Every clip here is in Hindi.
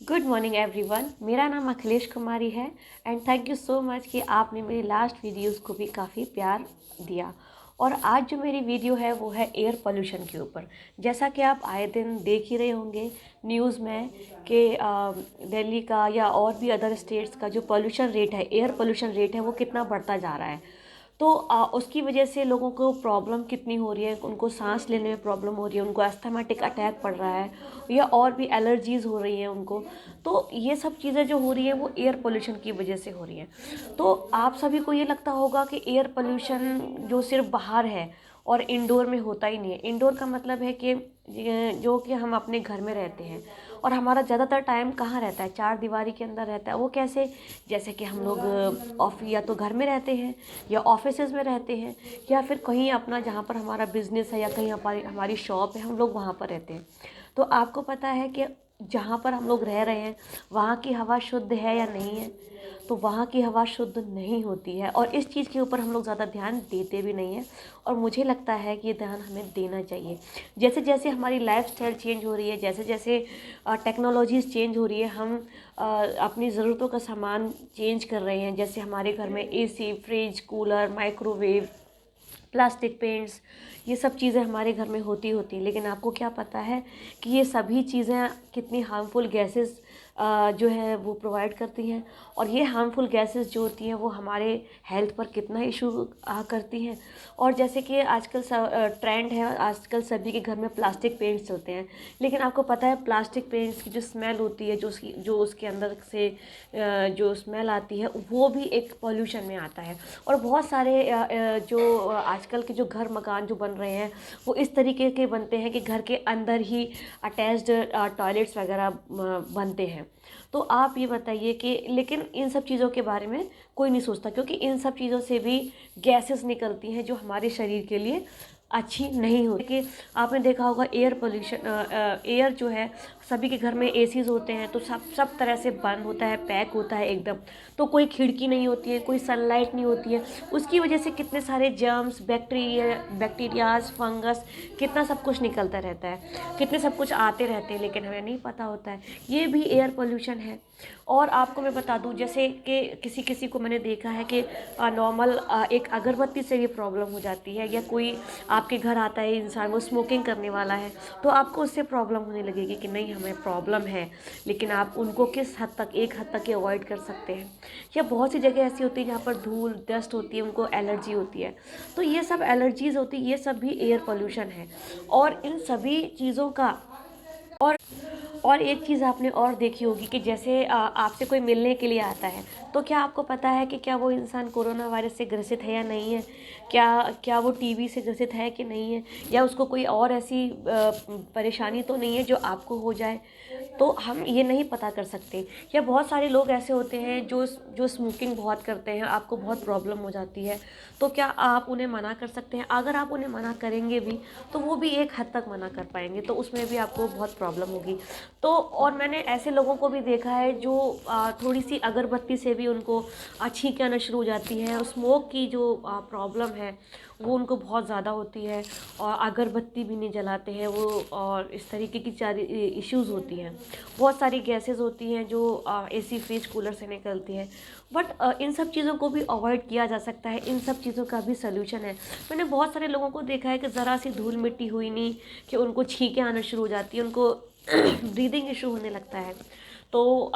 Good morning everyone. मेरा नाम अखिलेश कुमारी है and thank you so much कि आपने मेरी लास्ट वीडियोस को भी काफ़ी प्यार दिया। और आज जो मेरी वीडियो है वो है एयर पोल्यूशन के ऊपर। जैसा कि आप आए दिन देख ही रहे होंगे न्यूज़ में कि दिल्ली का या और भी अदर स्टेट्स का जो पोल्यूशन रेट है, एयर पोल्यूशन रेट है, वो कितना बढ़ता जा रहा है। तो उसकी वजह से लोगों को प्रॉब्लम कितनी हो रही है, उनको सांस लेने में प्रॉब्लम हो रही है, उनको अस्थमाटिक अटैक पड़ रहा है या और भी एलर्जीज़ हो रही हैं उनको। तो ये सब चीज़ें जो हो रही है वो एयर पोल्यूशन की वजह से हो रही है। तो आप सभी को ये लगता होगा कि एयर पोल्यूशन जो सिर्फ बाहर है और इंडोर में होता ही नहीं है। इंडोर का मतलब है कि जो कि हम अपने घर में रहते हैं और हमारा ज़्यादातर टाइम कहाँ रहता है, चार दीवारी के अंदर रहता है। वो कैसे? जैसे कि हम लोग ऑफिस या तो घर में रहते हैं या ऑफिसेज में रहते हैं या फिर कहीं अपना जहाँ पर हमारा बिजनेस है या कहीं हमारी हमारी शॉप है, हम लोग वहाँ पर रहते हैं। तो आपको पता है कि जहाँ पर हम लोग रह रहे हैं वहाँ की हवा शुद्ध है या नहीं है? तो वहाँ की हवा शुद्ध नहीं होती है और इस चीज़ के ऊपर हम लोग ज़्यादा ध्यान देते भी नहीं हैं। और मुझे लगता है कि ये ध्यान हमें देना चाहिए। जैसे जैसे हमारी लाइफ स्टाइल चेंज हो रही है, जैसे जैसे टेक्नोलॉजीज़ चेंज हो रही है, हम अपनी ज़रूरतों का सामान चेंज कर रहे हैं। जैसे हमारे घर में AC, fridge, cooler, microwave, plastic paints, ये सब चीज़ें हमारे घर में होती होती हैं। लेकिन आपको क्या पता है कि ये सभी चीज़ें कितनी हार्मफुल गैसेस जो है वो प्रोवाइड करती हैं। और ये हार्मफुल गैसेस जो होती हैं वो हमारे हेल्थ पर कितना इशू करती हैं। और जैसे कि आजकल ट्रेंड है, आजकल सभी के घर में प्लास्टिक पेंट्स होते हैं। लेकिन आपको पता है प्लास्टिक पेंट्स की जो स्मेल होती है, जो उसके अंदर से जो स्मेल आती है, वो भी एक पॉल्यूशन में आता है। और बहुत सारे जो आजकल के जो घर मकान जो बन रहे हैं वो इस तरीके के बनते हैं कि घर के अंदर ही अटैच्ड टॉयलेट्स वगैरह बनते हैं। तो आप ये बताइए कि लेकिन इन सब चीज़ों के बारे में कोई नहीं सोचता, क्योंकि इन सब चीज़ों से भी गैसेस निकलती हैं जो हमारे शरीर के लिए अच्छी नहीं होती। कि आपने देखा होगा एयर पोल्यूशन, एयर जो है सभी के घर में एसीज होते हैं तो सब तरह से बंद होता है, पैक होता है एकदम। तो कोई खिड़की नहीं होती है, कोई सनलाइट नहीं होती है। उसकी वजह से कितने सारे जर्म्स, बैक्टीरियाज, फंगस, कितना सब कुछ निकलता रहता है, कितने सब कुछ आते रहते हैं, लेकिन हमें नहीं पता होता है। ये भी एयर पोल्यूशन है। और आपको मैं बता दूं, जैसे कि किसी किसी को मैंने देखा है कि नॉर्मल एक अगरबत्ती से भी प्रॉब्लम हो जाती है, या कोई आपके घर आता है इंसान, वो स्मोकिंग करने वाला है, तो आपको उससे प्रॉब्लम होने लगेगी कि नहीं हमें प्रॉब्लम है। लेकिन आप उनको किस हद तक, एक हद तक ही अवॉइड कर सकते हैं। या बहुत सी जगह ऐसी होती है जहाँ पर धूल डस्ट होती है, उनको एलर्जी होती है। तो ये सब एलर्जीज़ होती है, ये सब भी एयर पोल्यूशन है। और इन सभी चीज़ों का और और एक चीज़ आपने और देखी होगी कि जैसे आपसे कोई मिलने के लिए आता है, तो क्या आपको पता है कि क्या वो इंसान कोरोना वायरस से ग्रसित है या नहीं है? क्या क्या वो टीबी से ग्रसित है कि नहीं है? या उसको कोई और ऐसी परेशानी तो नहीं है जो आपको हो जाए? तो हम ये नहीं पता कर सकते। या बहुत सारे लोग ऐसे होते हैं जो स्मोकिंग बहुत करते हैं, आपको बहुत प्रॉब्लम हो जाती है, तो क्या आप उन्हें मना कर सकते हैं? अगर आप उन्हें मना करेंगे भी तो वो भी एक हद तक मना कर पाएंगे, तो उसमें भी आपको बहुत प्रॉब्लम होगी। तो और मैंने ऐसे लोगों को भी देखा है जो थोड़ी सी अगरबत्ती से भी उनको छींकें आना शुरू हो जाती हैं। स्मोक की जो प्रॉब्लम है वो उनको बहुत ज़्यादा होती है और अगरबत्ती भी नहीं जलाते हैं वो। और इस तरीके की सारी इश्यूज़ होती हैं। बहुत सारी गैसेस होती हैं जो एसी, फ्रिज, कूलर से निकलती हैं। बट इन सब चीज़ों को भी अवॉइड किया जा सकता है, इन सब चीज़ों का भी सल्यूशन है। मैंने बहुत सारे लोगों को देखा है कि ज़रा सी धूल मिट्टी हुई नहीं कि उनको छींकें आना शुरू हो जाती है, उनको ब्रीदिंग इशू होने लगता है। तो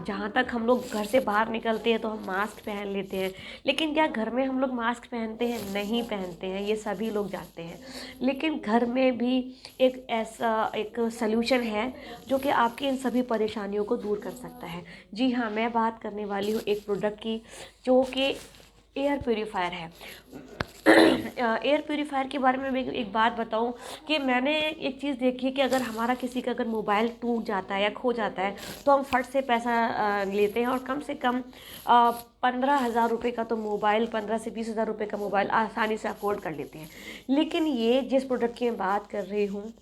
जहाँ तक हम लोग घर से बाहर निकलते हैं तो हम मास्क पहन लेते हैं, लेकिन क्या घर में हम लोग मास्क पहनते हैं? नहीं पहनते हैं, ये सभी लोग जानते हैं। लेकिन घर में भी एक ऐसा एक सल्यूशन है जो कि आपकी इन सभी परेशानियों को दूर कर सकता है। जी हाँ, मैं बात करने वाली हूँ एक प्रोडक्ट की जो कि एयर प्योरीफायर है। एयर प्योरीफायर के बारे में मैं एक बात बताऊं कि मैंने एक चीज़ देखी है कि अगर हमारा किसी का अगर मोबाइल टूट जाता है या खो जाता है तो हम फट से पैसा लेते हैं और कम से कम 15,000 रुपये का तो मोबाइल, 15 से 20 हज़ार रुपये का मोबाइल आसानी से अफोर्ड कर लेते हैं। लेकिन ये जिस प्रोडक्ट की मैं बात कर रही हूँ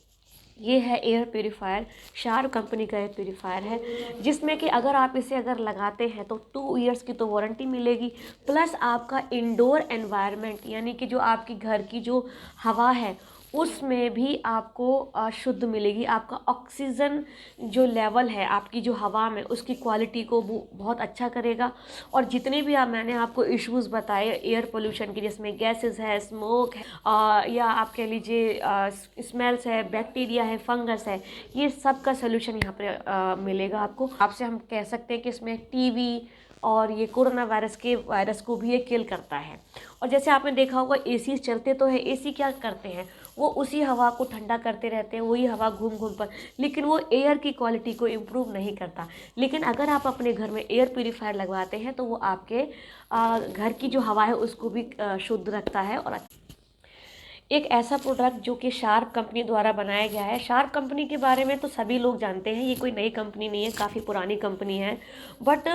ये है एयर प्योरीफायर। शार कंपनी का एयर प्योरीफायर है, जिसमें कि अगर आप इसे अगर लगाते हैं तो 2 इयर्स की तो वारंटी मिलेगी। प्लस आपका इंडोर एनवायरनमेंट यानी कि जो आपकी घर की जो हवा है उसमें भी आपको शुद्ध मिलेगी। आपका ऑक्सीजन जो लेवल है आपकी जो हवा में, उसकी क्वालिटी को बहुत अच्छा करेगा। और जितने भी मैंने आपको इश्यूज़ बताए एयर पोल्यूशन के, जिसमें गैसेस है, स्मोक है, या आप कह लीजिए स्मेल्स है, बैक्टीरिया है, फंगस है, ये सब का सोल्यूशन यहाँ पर मिलेगा आपको। आपसे हम कह सकते हैं कि इसमें टीवी और ये कोरोना वायरस को भी ये किल करता है। और जैसे आपने देखा होगा एसी चलते तो है, एसी क्या करते हैं, वो उसी हवा को ठंडा करते रहते हैं, वही हवा घूम घूम पर, लेकिन वो एयर की क्वालिटी को इम्प्रूव नहीं करता। लेकिन अगर आप अपने घर में एयर प्यूरीफायर लगवाते हैं तो वो आपके घर की जो हवा है उसको भी शुद्ध रखता है। और एक ऐसा प्रोडक्ट जो कि शार्प कंपनी द्वारा बनाया गया है। शार्प कंपनी के बारे में तो सभी लोग जानते हैं, ये कोई नई कंपनी नहीं है, काफ़ी पुरानी कंपनी है। बट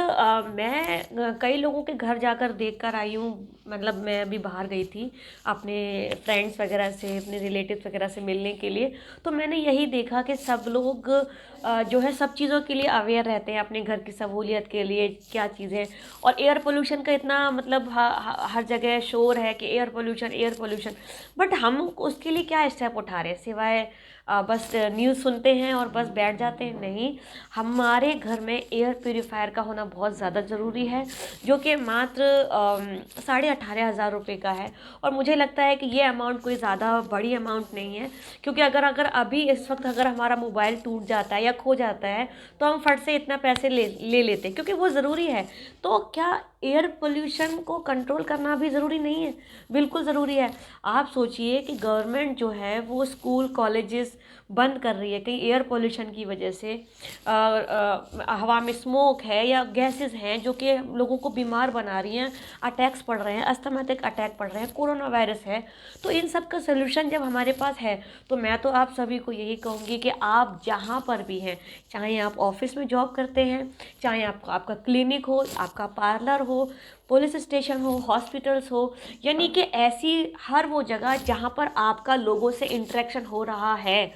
मैं कई लोगों के घर जाकर देख कर आई हूँ। मतलब मैं अभी बाहर गई थी अपने फ्रेंड्स वगैरह से, अपने रिलेटिव्स वगैरह से मिलने के लिए, तो मैंने यही देखा कि सब लोग जो है सब चीज़ों के लिए अवेयर रहते हैं, अपने घर की सहूलियत के लिए क्या चीज़ें। और एयर पोल्यूशन का इतना मतलब हर जगह शोर है कि एयर पोल्यूशन, बट हम उसके लिए क्या स्टेप उठा रहे हैं सिवाय बस न्यूज़ सुनते हैं और बस बैठ जाते हैं? नहीं, हमारे घर में एयर प्यूरीफायर का होना बहुत ज़्यादा ज़रूरी है, जो कि मात्र 18,500 रुपये का है। और मुझे लगता है कि ये अमाउंट कोई ज़्यादा बड़ी अमाउंट नहीं है, क्योंकि अगर अभी इस वक्त अगर हमारा मोबाइल टूट जाता है या खो जाता है तो हम फट से इतना पैसे ले लेते हैं, क्योंकि वो ज़रूरी है। तो क्या एयर पोल्यूशन को कंट्रोल करना भी ज़रूरी नहीं है? बिल्कुल ज़रूरी है। आप सोचिए कि गवर्नमेंट जो है वो स्कूल कॉलेजेस बंद कर रही है कहीं एयर पोल्यूशन की वजह से। हवा में स्मोक है या गैसेस हैं जो कि लोगों को बीमार बना रही हैं, अटैक्स पड़ रहे हैं, अस्थमाटिक अटैक पड़ रहे हैं, कोरोना वायरस है। तो इन सब का सलूशन जब हमारे पास है तो मैं तो आप सभी को यही कहूँगी कि आप जहाँ पर भी हैं, चाहे आप ऑफिस में जॉब करते हैं, चाहे आपका क्लिनिक हो, आपका पार्लर हो, पुलिस स्टेशन हो, हॉस्पिटल्स हो, यानी कि ऐसी हर वो जगह जहाँ पर आपका लोगों से इंटरेक्शन हो रहा है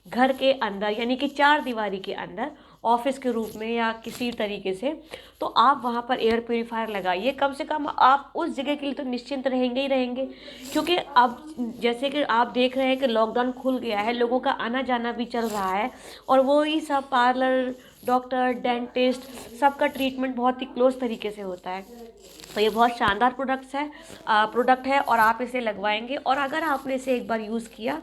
घर के अंदर, यानी कि चार दीवारी के अंदर, ऑफिस के रूप में या किसी तरीके से, तो आप वहाँ पर एयर प्यूरीफायर लगाइए। कम से कम आप उस जगह के लिए तो निश्चिंत रहेंगे ही रहेंगे। क्योंकि अब जैसे कि आप देख रहे हैं कि लॉकडाउन खुल गया है, लोगों का आना जाना भी चल रहा है, और वो ही सब पार्लर, डॉक्टर, डेंटिस्ट, सबका ट्रीटमेंट बहुत ही क्लोज तरीके से होता है। तो ये बहुत शानदार प्रोडक्ट है और आप इसे लगवाएंगे। और अगर आपने इसे एक बार यूज़ किया,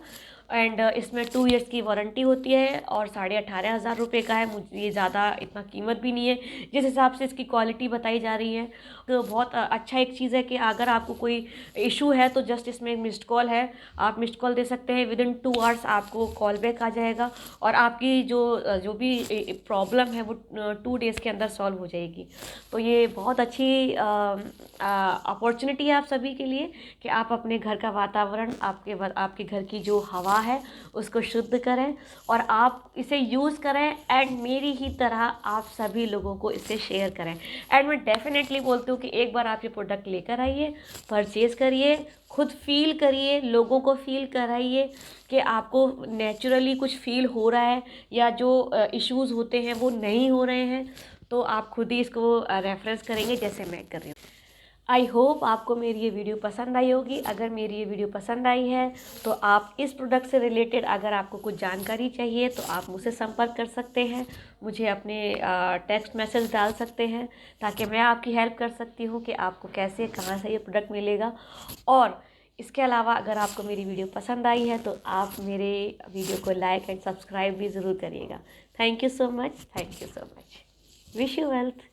एंड इसमें 2 इयर्स की वारंटी होती है और 18,500 रुपये का है। मुझे ये ज़्यादा इतना कीमत भी नहीं है जिस हिसाब से इसकी क्वालिटी बताई जा रही है। तो बहुत अच्छा एक चीज़ है कि अगर आपको कोई इशू है तो जस्ट इसमें एक मिस्ड कॉल है, आप मिस्ड कॉल दे सकते हैं, विदिन 2 आवर्स आपको कॉल बैक आ जाएगा और आपकी जो भी प्रॉब्लम है वो 2 डेज़ के अंदर सॉल्व हो जाएगी। तो ये बहुत अच्छी अपॉर्चुनिटी है आप सभी के लिए कि आप अपने घर का वातावरण, आपके घर की जो हवा है उसको शुद्ध करें और आप इसे यूज़ करें, एंड मेरी ही तरह आप सभी लोगों को इसे शेयर करें। एंड मैं डेफिनेटली बोलती हूँ कि एक बार आप ये प्रोडक्ट लेकर आइए, परचेज़ करिए, खुद फील करिए, लोगों को फील कराइए कि आपको नेचुरली कुछ फील हो रहा है या जो इश्यूज़ होते हैं वो नहीं हो रहे हैं। तो आप खुद ही इसको रेफरेंस करेंगे जैसे मैं कर रही हूँ। आई होप आपको मेरी ये वीडियो पसंद आई होगी। अगर मेरी ये वीडियो पसंद आई है तो आप इस प्रोडक्ट से रिलेटेड अगर आपको कुछ जानकारी चाहिए तो आप मुझसे संपर्क कर सकते हैं, मुझे अपने टेक्स्ट मैसेज डाल सकते हैं ताकि मैं आपकी हेल्प कर सकती हूँ कि आपको कैसे, कहाँ से ये प्रोडक्ट मिलेगा। और इसके अलावा अगर आपको मेरी वीडियो पसंद आई है तो आप मेरे वीडियो को लाइक एंड सब्सक्राइब भी ज़रूर करिएगा। Thank you so much, thank you so much. Wish you wealth.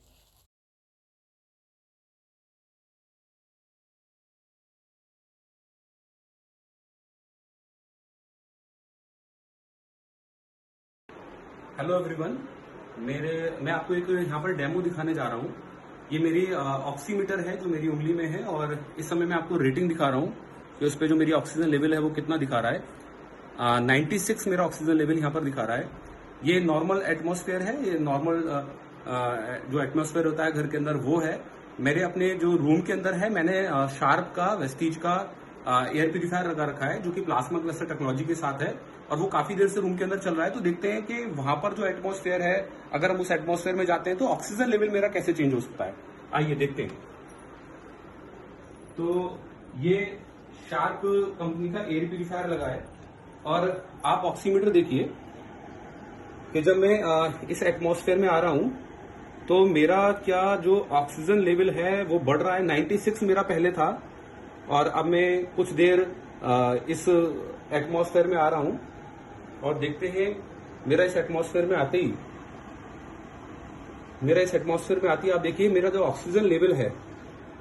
Hello everyone, मैं आपको एक यहाँ पर डेमो दिखाने जा रहा हूँ। ये मेरी ऑक्सीमीटर है जो मेरी उंगली में है और इस समय मैं आपको रेटिंग दिखा रहा हूँ कि उस पर जो मेरी ऑक्सीजन लेवल है वो कितना दिखा रहा है। 96 मेरा ऑक्सीजन लेवल यहाँ पर दिखा रहा है। ये नॉर्मल एटमॉस्फेयर है, ये नॉर्मल जो एटमॉस्फेयर होता है घर के अंदर वो है। मेरे अपने जो रूम के अंदर है मैंने शार्प का, वेस्टीज का एयर प्यूरीफायर लगा रखा है जो कि प्लाज्मा क्लस्टर टेक्नोलॉजी के साथ है और वो काफी देर से रूम के अंदर चल रहा है। तो देखते हैं कि वहां पर जो एटमॉस्फेयर है, अगर हम उस एटमॉस्फेयर में जाते हैं तो ऑक्सीजन लेवल मेरा कैसे चेंज हो सकता है। आइए देखते हैं। तो ये शार्प कंपनी का एयर प्यूरीफायर लगा है और आप ऑक्सीमीटर देखिए कि जब मैं इस एटमॉस्फेयर में आ रहा हूं तो मेरा क्या जो ऑक्सीजन लेवल है वो बढ़ रहा है। 96 मेरा पहले था और अब मैं कुछ देर इस एटमॉस्फेयर में आ रहा हूं और देखते हैं मेरा इस एटमॉस्फेयर में आते ही आप देखिए मेरा जो ऑक्सीजन लेवल है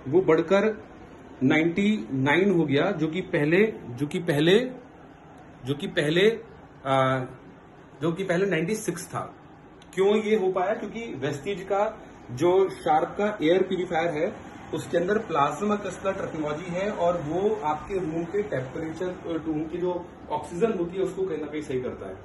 वो बढ़कर 99 हो गया, जो कि पहले 96 था। क्यों ये हो पाया? क्योंकि वेस्टीज का जो शार्प का एयर प्यूरिफायर है उसके अंदर प्लाज्मा क्रिस्टल टेक्नोलॉजी है और वो आपके रूम के टेम्परेचर, रूम की जो ऑक्सीजन होती है उसको कहीं ना कहीं सही करता है।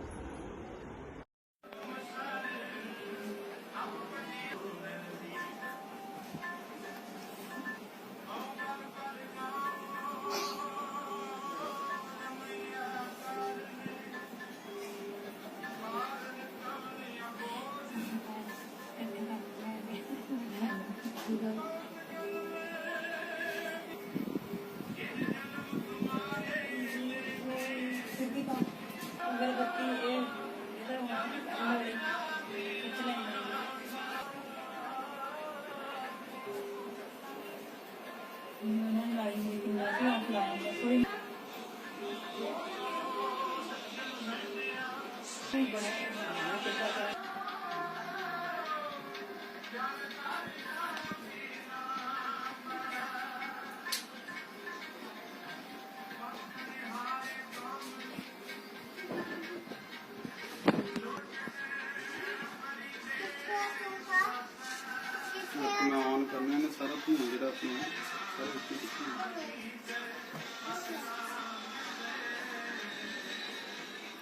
अपना ऑन करने में सारा अपनी नजर आती है।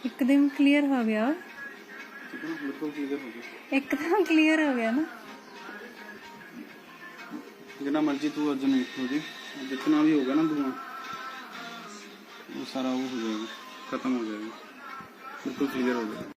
एकदम क्लियर हो गया, बिल्कुल क्लियर हो गया, एकदम क्लियर हो गया ना। जितना मर्जी तू जनरेट हो जी, जितना भी होगा ना धुआं वो सारा वो हो जाएगा, खत्म हो जाएगा, बिल्कुल क्लियर हो जाएगा।